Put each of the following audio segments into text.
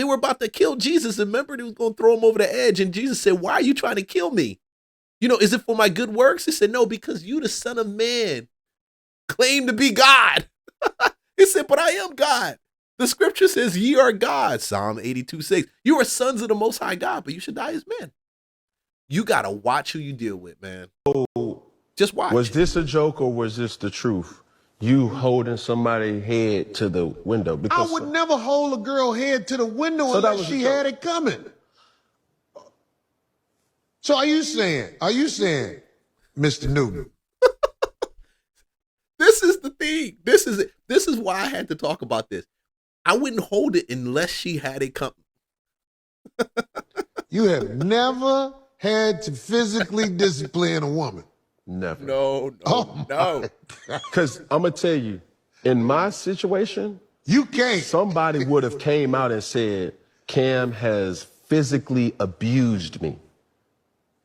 They were about to kill Jesus. And remember, they was going to throw him over the edge. And Jesus said, why are you trying to kill me? Is it for my good works? He said, no, because you, the Son of Man, claim to be God. He said, but I am God. The scripture says, ye are God. Psalm 82:6. You are sons of the Most High God, but you should die as men. You got to watch who you deal with, man. Just watch. Was this a joke or was this the truth? You holding somebody's head to the window? Because I would never hold a girl head to the window So that unless was a she joke. had it coming. So are you saying, Mr. Newton? This is the thing. This is it. This is why I had to talk about this. I wouldn't hold it unless she had it coming. You have never had to physically discipline a woman. Never. No. Because I'm going to tell you, in my situation, You can't. somebody would have came out and said, Cam has physically abused me.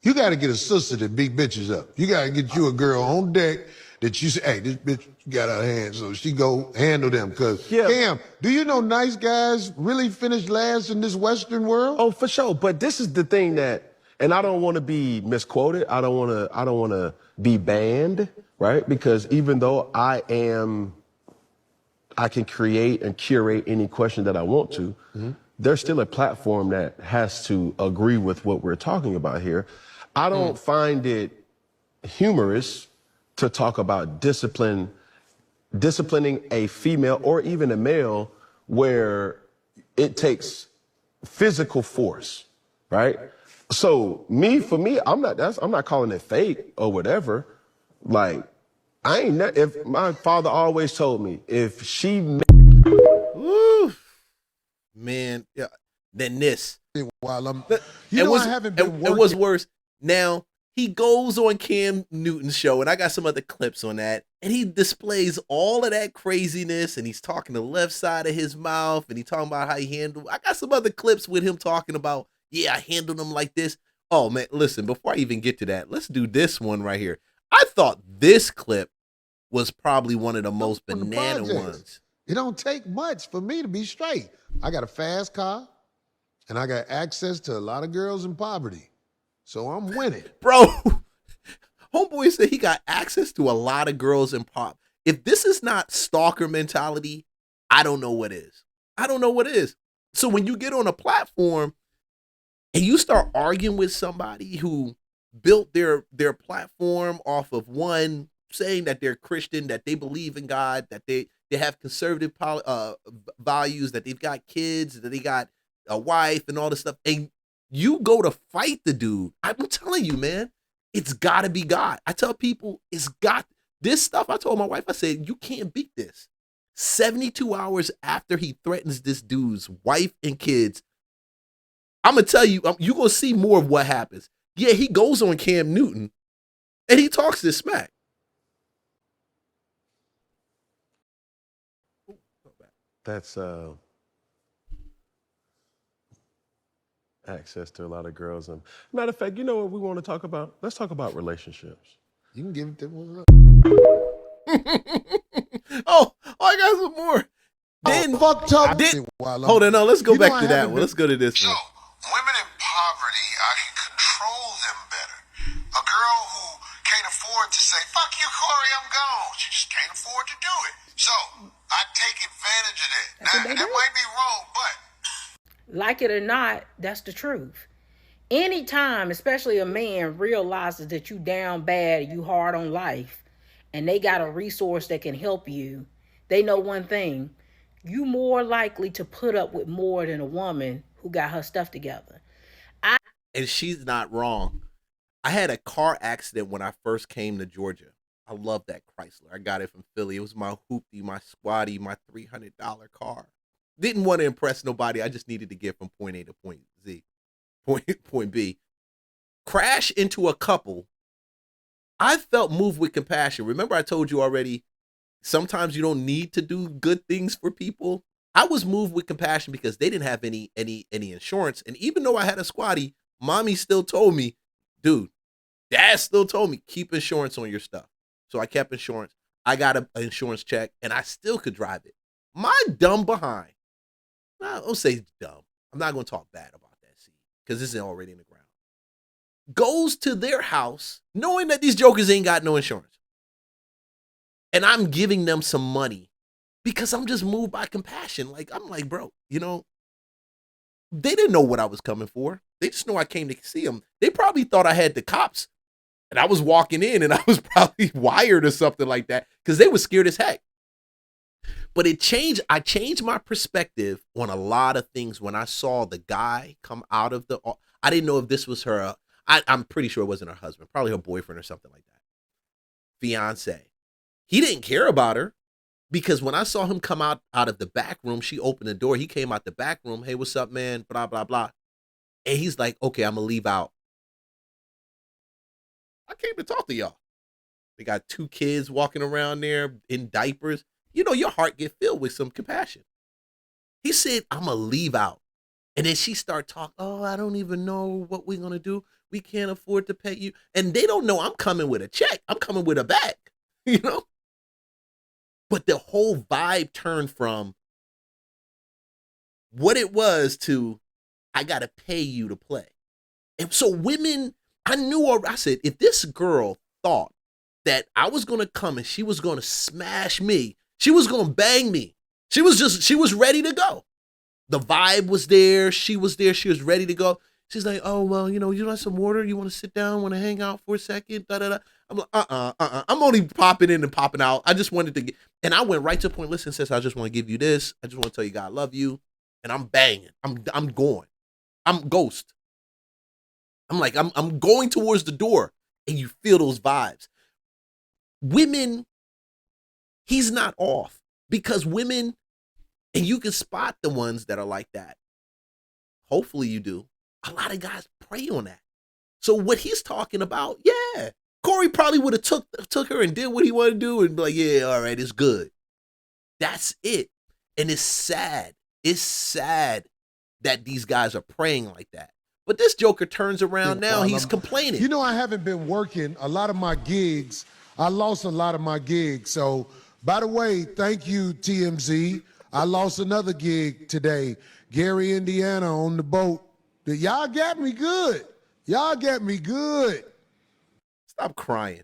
You got to get a sister that beat bitches up. You got to get you a girl on deck that you say, hey, this bitch got her hands, so she go handle them. Because, Yeah. Cam, do you know nice guys really finish last in this Western world? Oh, for sure. But this is the thing that, and I don't want to be misquoted. I don't want to be banned, right? Because even though I can create and curate any question that I want to, there's still a platform that has to agree with what we're talking about here. I don't find it humorous to talk about disciplining a female or even a male where it takes physical force, right? So for me, I'm not calling it fake or whatever. Like, if my father always told me, if she Woo. Man, yeah. Then this. While I'm, I haven't been working. It was worse. Now, he goes on Cam Newton's show, and I got some other clips on that, and he displays all of that craziness, and he's talking the left side of his mouth, and he's talking about how he handled. I got some other clips with him talking about, I handled him like this. Oh, man, listen, before I even get to that, let's do this one right here. I thought this clip was probably one of the most banana ones. It don't take much for me to be straight. I got a fast car, and I got access to a lot of girls in poverty. So I'm winning. Bro, homeboy said he got access to a lot of girls in pop. If this is not stalker mentality, I don't know what is. I don't know what is. So when you get on a platform and you start arguing with somebody who built their platform off of one saying that they're Christian, that they believe in God, that they have conservative values, that they've got kids, that they got a wife and all this stuff, and you go to fight the dude, I'm telling you, man, it's got to be God. I tell people, it's got this stuff. I told my wife, I said, you can't beat this. 72 hours after he threatens this dude's wife and kids, I'm going to tell you, you're going to see more of what happens. Yeah, he goes on Cam Newton, and he talks this smack. That's access to a lot of girls. And matter of fact, you know what we want to talk about? Let's talk about relationships. You can give it to me. Oh, I got some more. Then, fuck talk. Hold on, no, let's go back to that one. Let's go to this one. Women in poverty, I can control them better. A girl who can't afford to say, fuck you, Corey, I'm gone. She just can't afford to do it. So I take advantage of that. Now, that might be wrong, but like it or not, that's the truth. Anytime, especially a man realizes that you down bad, you hard on life, and they got a resource that can help you, they know one thing. You more likely to put up with more than a woman who got her stuff together. And she's not wrong. I had a car accident when I first came to Georgia. I love that Chrysler. I got it from Philly. It was my hoopty, my squatty, my $300 car. Didn't want to impress nobody. I just needed to get from point A to point Z. Point B. Crash into a couple. I felt moved with compassion. Remember I told you already, sometimes you don't need to do good things for people. I was moved with compassion because they didn't have any insurance. And even though I had a squatty, mommy still told me, dude, dad still told me, keep insurance on your stuff. So I kept insurance. I got an insurance check and I still could drive it. My dumb behind. I don't say dumb. I'm not going to talk bad about that seed because this is already in the ground. Goes to their house knowing that these jokers ain't got no insurance. And I'm giving them some money because I'm just moved by compassion. Like, I'm like, bro, you know, they didn't know what I was coming for. They just know I came to see them. They probably thought I had the cops and I was walking in and I was probably wired or something like that because they were scared as heck. But I changed my perspective on a lot of things when I saw the guy come out of the, I didn't know if this was her, I'm pretty sure it wasn't her husband, probably her boyfriend or something like that. Fiance. He didn't care about her because when I saw him come out of the back room, she opened the door. He came out the back room. Hey, what's up, man? Blah, blah, blah. And he's like, okay, I'm going to leave out. I came to talk to y'all. They got 2 kids walking around there in diapers. You know, your heart get filled with some compassion. He said, I'm going to leave out. And then she started talking, oh, I don't even know what we're going to do. We can't afford to pay you. And they don't know I'm coming with a check. I'm coming with a bag, you know? But the whole vibe turned from what it was to, I got to pay you to play. And so women, I said, if this girl thought that I was going to come and she was going to smash me, she was going to bang me. She was ready to go. The vibe was there. She was there. She was ready to go. She's like, oh, well, you know, you want some water? You want to sit down? Want to hang out for a second? Da, da, da. I'm like, I'm only popping in and popping out. I just wanted to get, and I went right to the point. Listen, sis, I just want to give you this. I just want to tell you God, I love you. And I'm banging. I'm going. I'm ghost. I'm like, I'm going towards the door and you feel those vibes. Women, he's not off because women, and you can spot the ones that are like that. Hopefully you do. A lot of guys prey on that. So what he's talking about, yeah, Corey probably would have took her and did what he wanted to do and be like, yeah, all right, it's good. That's it. And it's sad. It's sad that these guys are praying like that. But this joker turns around now, he's complaining. You know, I haven't been working a lot of my gigs. I lost a lot of my gigs. So, by the way, thank you, TMZ. I lost another gig today. Gary, Indiana on the boat. Y'all got me good. Y'all got me good. Stop crying.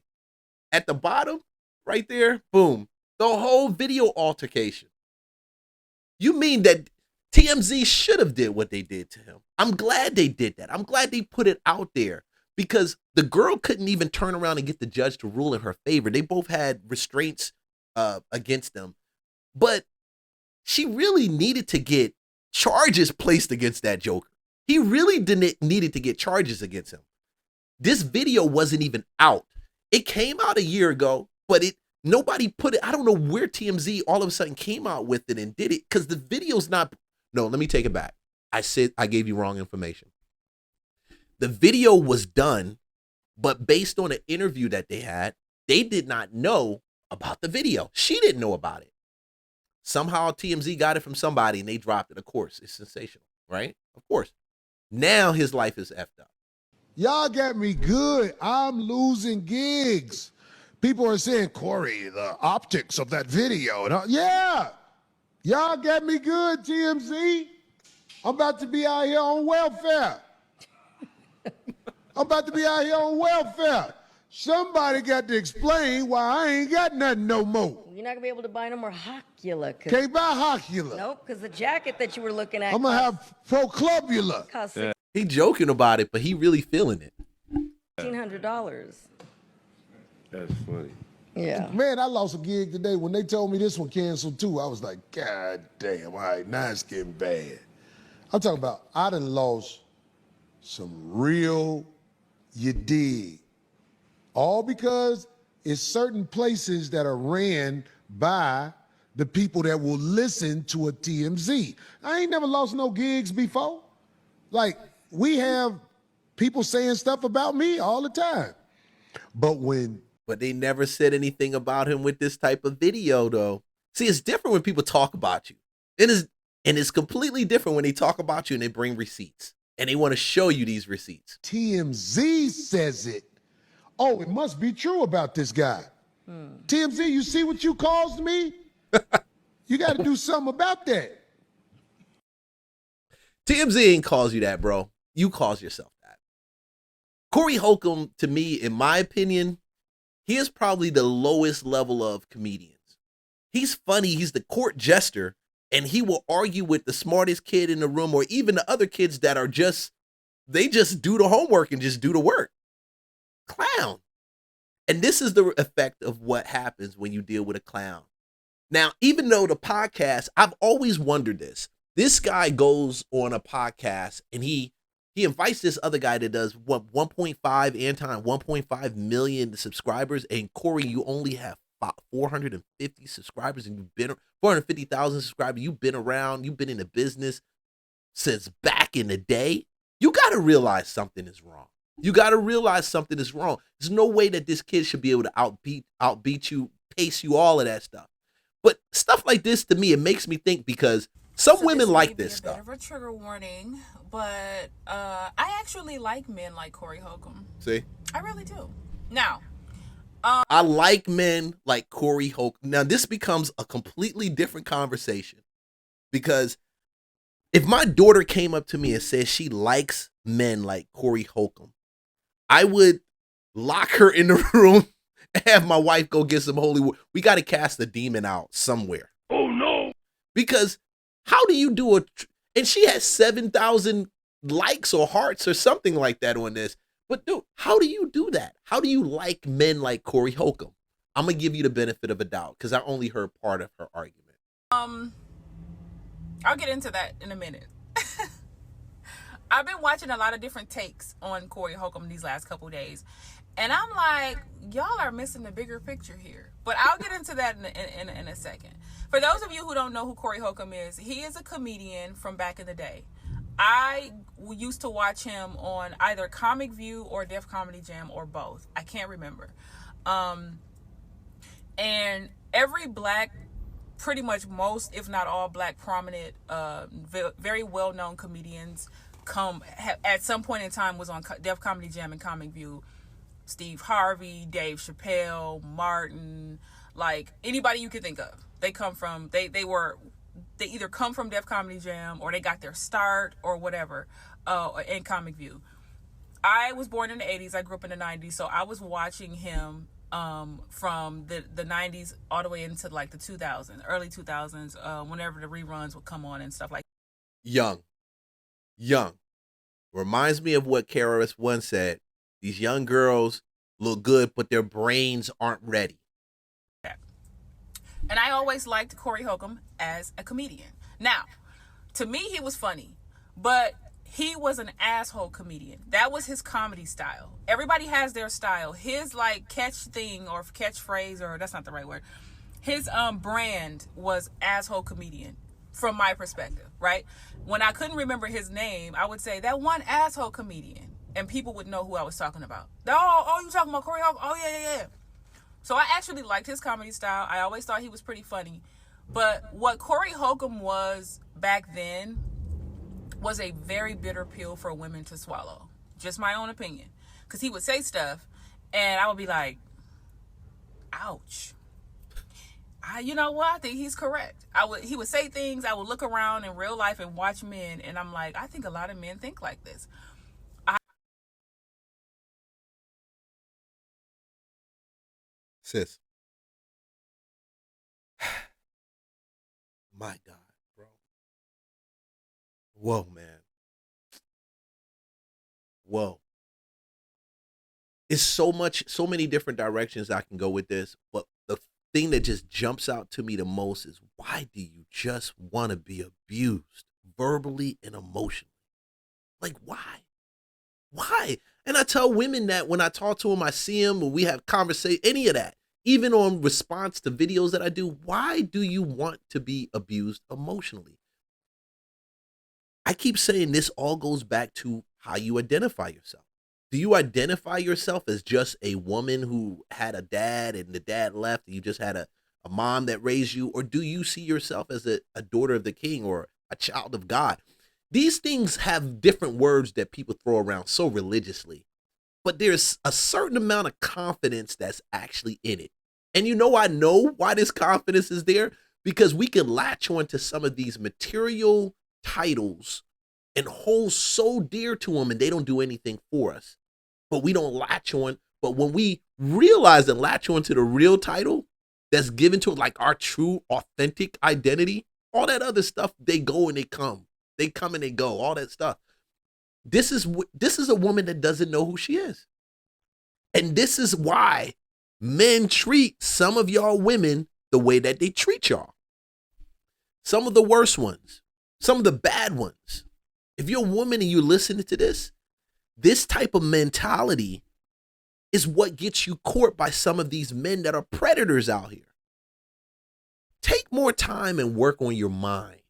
At the bottom, right there, boom. The whole video altercation. You mean that TMZ should have did what they did to him? I'm glad they did that. I'm glad they put it out there because the girl couldn't even turn around and get the judge to rule in her favor. They both had restraints against them. But she really needed to get charges placed against that joker. He really needed to get charges against him. This video wasn't even out. It came out a year ago, but nobody put it. I don't know where TMZ all of a sudden came out with it and did it because the video's not. No, let me take it back. I said I gave you wrong information. The video was done, but based on an interview that they had, they did not know about the video. She didn't know about it. Somehow TMZ got it from somebody and they dropped it. Of course, it's sensational, right? Of course. Now his life is effed up. Y'all got me good. I'm losing gigs. People are saying, Corey, the optics of that video. And yeah, y'all got me good, TMZ. I'm about to be out here on welfare. I'm about to be out here on welfare. Somebody got to explain why I ain't got nothing no more. You're not going to be able to buy no more Hocula. Can't buy Hocula. Nope, because the jacket that you were looking at I'm going to have Proclubula. cost He joking about it, but he really feeling it. $1,600. That's funny. Yeah. Man, I lost a gig today. When they told me this one canceled too, I was like, God damn, all right, now it's getting bad. I'm talking about, I done lost some real, you dig. All because it's certain places that are ran by the people that will listen to a TMZ. I ain't never lost no gigs before. Like, we have people saying stuff about me all the time. But they never said anything about him with this type of video, though. See, it's different when people talk about you. And it's completely different when they talk about you and they bring receipts. And they want to show you these receipts. TMZ says it. Oh, it must be true about this guy. TMZ, you see what you caused me? You got to do something about that. TMZ ain't calls you that, bro. You calls yourself that. Corey Holcomb, to me, in my opinion, he is probably the lowest level of comedians. He's funny. He's the court jester, and he will argue with the smartest kid in the room or even the other kids that are they just do the homework and just do the work. Clown. And this is the effect of what happens when you deal with a clown. Now, even though the podcast, I've always wondered this. This guy goes on a podcast and he invites this other guy that does 1.5 Anton, 1.5 million subscribers, and Corey, you only have 450 subscribers, and you've been 450,000 subscribers. You've been around, you've been in the business since back in the day. You got to realize something is wrong. You got to realize something is wrong. There's no way that this kid should be able to outbeat you, pace you, all of that stuff. But stuff like this, to me, it makes me think, because some women like this stuff. Bit of a trigger warning, but I actually like men like Corey Holcomb. See? I really do. Now, I like men like Corey Holcomb. Now, this becomes a completely different conversation, because if my daughter came up to me and said she likes men like Corey Holcomb, I would lock her in the room and have my wife go get some holy water. We got to cast the demon out somewhere. Oh, no. Because how do you do and she has 7,000 likes or hearts or something like that on this. But dude, how do you do that? How do you like men like Corey Holcomb? I'm going to give you the benefit of a doubt because I only heard part of her argument. I'll get into that in a minute. I've been watching a lot of different takes on Corey Holcomb these last couple of days. And I'm like, y'all are missing the bigger picture here. But I'll get into that in a second. For those of you who don't know who Corey Holcomb is, he is a comedian from back in the day. I used to watch him on either Comic View or Def Comedy Jam or both. I can't remember. And every black, pretty much most, if not all black prominent, very well-known comedians at some point in time was on Def Comedy Jam and Comic View. Steve Harvey, Dave Chappelle, Martin, like anybody you could think of. They either come from Def Comedy Jam or they got their start or whatever in Comic View. I was born in the 80s. I grew up in the 90s, so I was watching him from the 90s all the way into like the 2000s, early 2000s, whenever the reruns would come on and stuff like that. Young. Reminds me of what KRS One said. These young girls look good, but their brains aren't ready. And I always liked Corey Holcomb as a comedian. Now, to me, he was funny, but he was an asshole comedian. That was his comedy style. Everybody has their style. His like catch thing or catchphrase, or that's not the right word. His brand was asshole comedian from my perspective, right? When I couldn't remember his name, I would say that one asshole comedian, and people would know who I was talking about. Oh, you talking about Corey Holcomb? Oh, yeah. So I actually liked his comedy style. I always thought he was pretty funny. But what Corey Holcomb was back then was a very bitter pill for women to swallow. Just my own opinion. Because he would say stuff, and I would be like, ouch. You know what? I think he's correct. He would say things, I would look around in real life and watch men, and I'm like, I think a lot of men think like this. Sis. My God, bro. Whoa, man. Whoa. It's so many different directions I can go with this, but the thing that just jumps out to me the most is, why do you just want to be abused verbally and emotionally? Like, why? Why? And I tell women that when I talk to them, I see them, when we have conversation, any of that, even on response to videos that I do, why do you want to be abused emotionally? I keep saying this all goes back to how you identify yourself. Do you identify yourself as just a woman who had a dad and the dad left and you just had a mom that raised you? Or do you see yourself as a daughter of the king or a child of God? These things have different words that people throw around so religiously, but there's a certain amount of confidence that's actually in it. And I know why this confidence is there, because we can latch on to some of these material titles and hold so dear to them, and they don't do anything for us. But we don't latch on. But when we realize and latch on to the real title that's given to it, like our true, authentic identity, all that other stuff, they go and they come. They come and they go, all that stuff. This is a woman that doesn't know who she is. And this is why men treat some of y'all women the way that they treat y'all. Some of the worst ones, some of the bad ones. If you're a woman and you're listening to this type of mentality is what gets you caught by some of these men that are predators out here. Take more time and work on your mind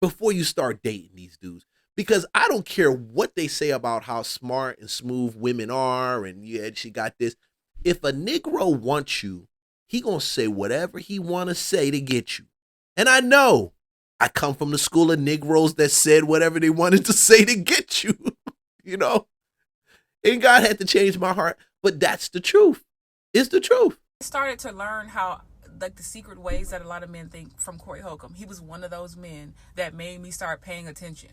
before you start dating these dudes. Because I don't care what they say about how smart and smooth women are and yeah, she got this. If a Negro wants you, he gonna say whatever he wanna say to get you. And I know I come from the school of Negroes that said whatever they wanted to say to get you, you know. And God had to change my heart, but that's the truth. It's the truth. I started to learn how, like, the secret ways that a lot of men think from Corey Holcomb. He was one of those men that made me start paying attention.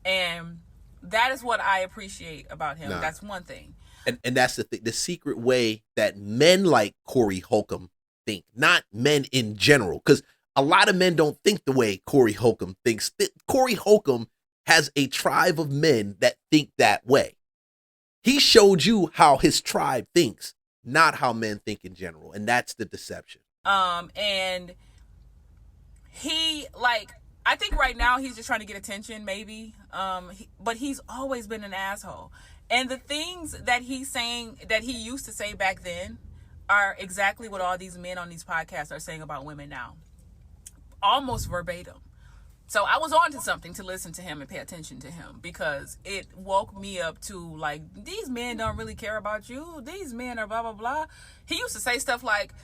And that is what I appreciate about him. That's one thing. And that's the secret way that men like Corey Holcomb think, not men in general. Because a lot of men don't think the way Corey Holcomb thinks. Corey Holcomb has a tribe of men that think that way. He showed you how his tribe thinks, not how men think in general. And that's the deception. And he, like, I think right now he's just trying to get attention, maybe. But he's always been an asshole. And the things that he's saying, that he used to say back then, are exactly what all these men on these podcasts are saying about women now. Almost verbatim. So I was on to something to listen to him and pay attention to him, because it woke me up to, like, these men don't really care about you. These men are blah, blah, blah. He used to say stuff like,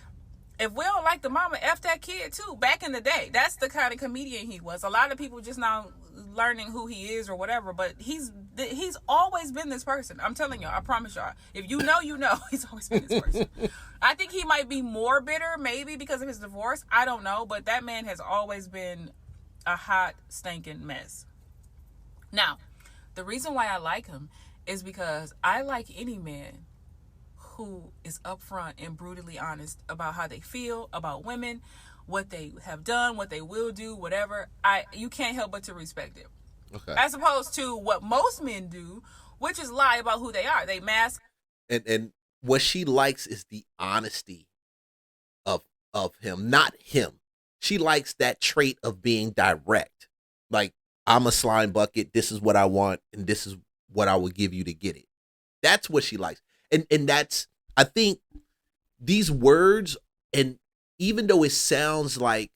if we don't like the mama, F that kid too. Back in the day, that's the kind of comedian he was. A lot of people just now learning who he is or whatever, but he's always been this person. I'm telling y'all, I promise y'all. If you know, you know. He's always been this person. I think he might be more bitter, maybe because of his divorce. I don't know, but that man has always been a hot, stinking mess. Now, the reason why I like him is because I like any man who is upfront and brutally honest about how they feel about women, what they have done, what they will do, whatever. You can't help but to respect it. Okay. As opposed to what most men do, which is lie about who they are. They mask. And what she likes is the honesty of him, not him. She likes that trait of being direct. Like, I'm a slime bucket. This is what I want, and this is what I will give you to get it. That's what she likes. And that's, I think these words, and even though it sounds like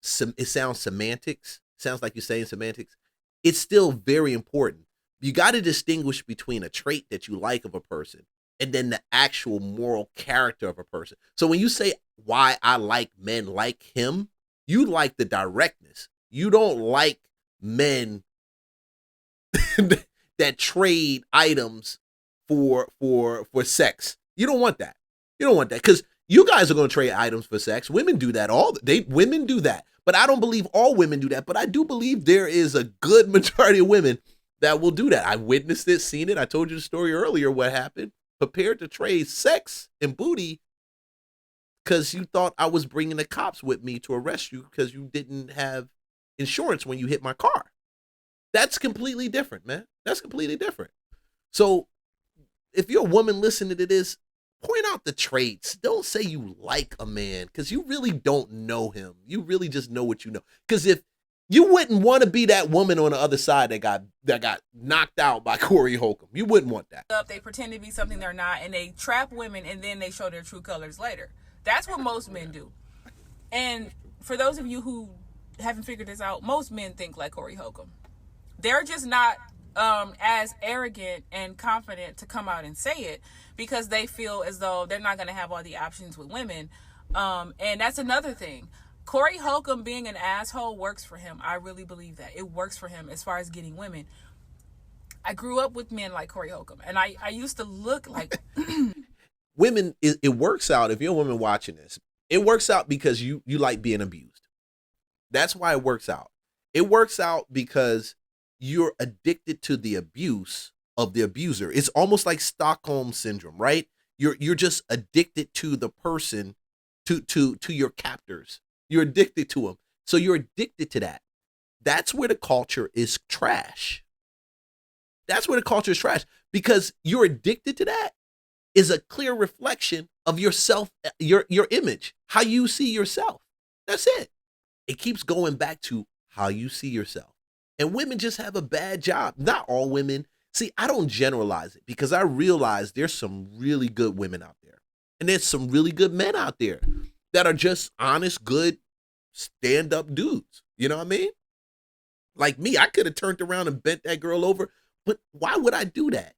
semantics, sounds like you're saying semantics, it's still very important. You got to distinguish between a trait that you like of a person and then the actual moral character of a person. So when you say why I like men like him, you like the directness. You don't like men that trade items for sex. You don't want that. You don't want that, because you guys are going to trade items for sex. Women do that women do that. But I don't believe all women do that. But I do believe there is a good majority of women that will do that. I witnessed it, seen it. I told you the story earlier, what happened. Prepared to trade sex and booty because you thought I was bringing the cops with me to arrest you because you didn't have insurance when you hit my car. That's completely different, man. That's completely different. So if you're a woman listening to this, point out the traits. Don't say you like a man, because you really don't know him. You really just know what you know. Because if you wouldn't want to be that woman on the other side that got knocked out by Corey Holcomb. You wouldn't want that. They pretend to be something they're not, and they trap women, and then they show their true colors later. That's what most men do. And for those of you who haven't figured this out, most men think like Corey Holcomb. They're just not as arrogant and confident to come out and say it, because they feel as though they're not going to have all the options with women. And that's another thing. Corey Holcomb being an asshole works for him. I really believe that. It works for him as far as getting women. I grew up with men like Corey Holcomb, and I used to look like... Women, it works out. If you're a woman watching this, it works out because you like being abused. That's why it works out. It works out because you're addicted to the abuse of the abuser. It's almost like Stockholm syndrome, right? You're just addicted to the person, to your captors. You're addicted to them. So you're addicted to that. That's where the culture is trash. That's where the culture is trash, because you're addicted to that is a clear reflection of yourself, your image, how you see yourself. That's it. It keeps going back to how you see yourself. And women just have a bad job. Not all women. See, I don't generalize it, because I realize there's some really good women out there. And there's some really good men out there that are just honest, good, stand-up dudes. You know what I mean? Like me, I could have turned around and bent that girl over, but why would I do that?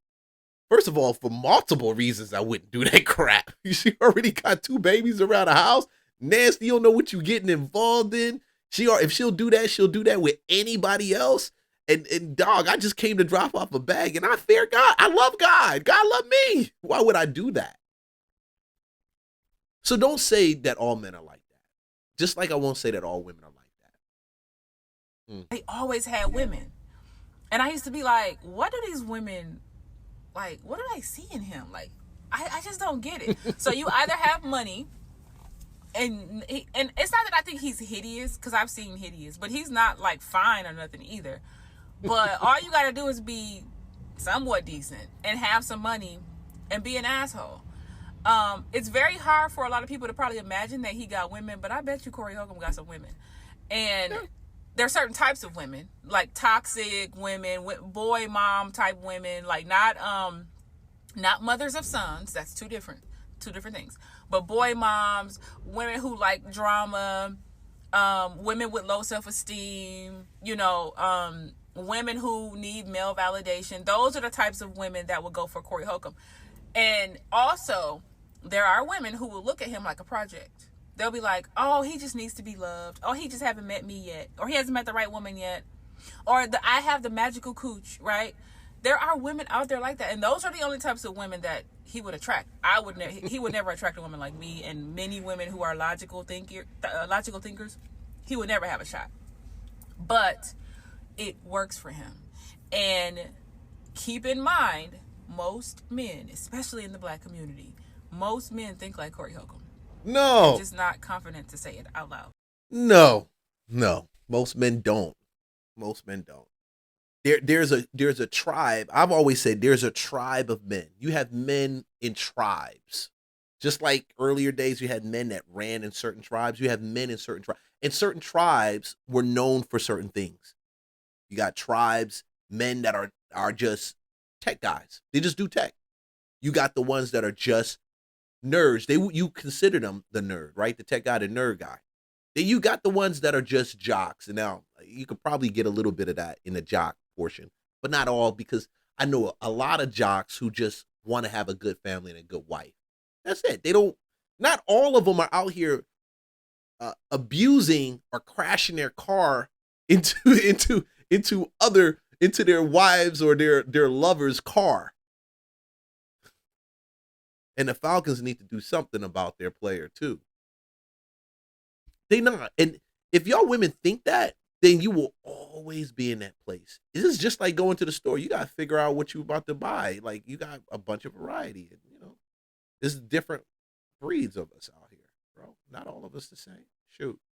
First of all, for multiple reasons, I wouldn't do that crap. She already got 2 babies around the house. Nasty, you don't know what you're getting involved in. If she'll do that with anybody else. And dog, I just came to drop off a bag, and I fear God. I love God. God love me. Why would I do that? So don't say that all men are like that. Just like I won't say that all women are like that. They always had women. And I used to be like, what do these women, like, what do I see in him? Like, I just don't get it. So you either have money, and it's not that I think he's hideous, because I've seen hideous, but he's not like fine or nothing either. But all you got to do is be somewhat decent and have some money and be an asshole. It's very hard for a lot of people to probably imagine that he got women, but I bet you Corey Holcomb got some women. And there are certain types of women, like toxic women, boy mom type women, like not mothers of sons. That's two different things. But boy moms, women who like drama, women with low self-esteem, women who need male validation. Those are the types of women that will go for Corey Holcomb. And also, there are women who will look at him like a project. They'll be like, oh, he just needs to be loved. Oh, he just haven't met me yet. Or he hasn't met the right woman yet. Or I have the magical cooch, right? There are women out there like that. And those are the only types of women that he would attract. He would never attract a woman like me, and many women who are logical thinkers. He would never have a shot. But it works for him. And keep in mind, most men, especially in the black community, most men think like Corey Holcomb. No. I'm just not confident to say it out loud. No. Most men don't. There's a tribe. I've always said there's a tribe of men. You have men in tribes. Just like earlier days, you had men that ran in certain tribes. You have men in certain tribes. And certain tribes were known for certain things. You got tribes, men that are just tech guys. They just do tech. You got the ones that are just nerds. You consider them the nerd, right? The tech guy, the nerd guy. Then you got the ones that are just jocks. And now you could probably get a little bit of that in the jock portion, but not all, because I know a lot of jocks who just want to have a good family and a good wife. That's it. Not all of them are out here abusing or crashing their car into their wives or their lover's car. And the Falcons need to do something about their player too. They not. And if y'all women think that, then you will always be in that place. This is just like going to the store. You got to figure out what you're about to buy. Like, you got a bunch of variety. And, there's different breeds of us out here, bro. Not all of us the same. Shoot.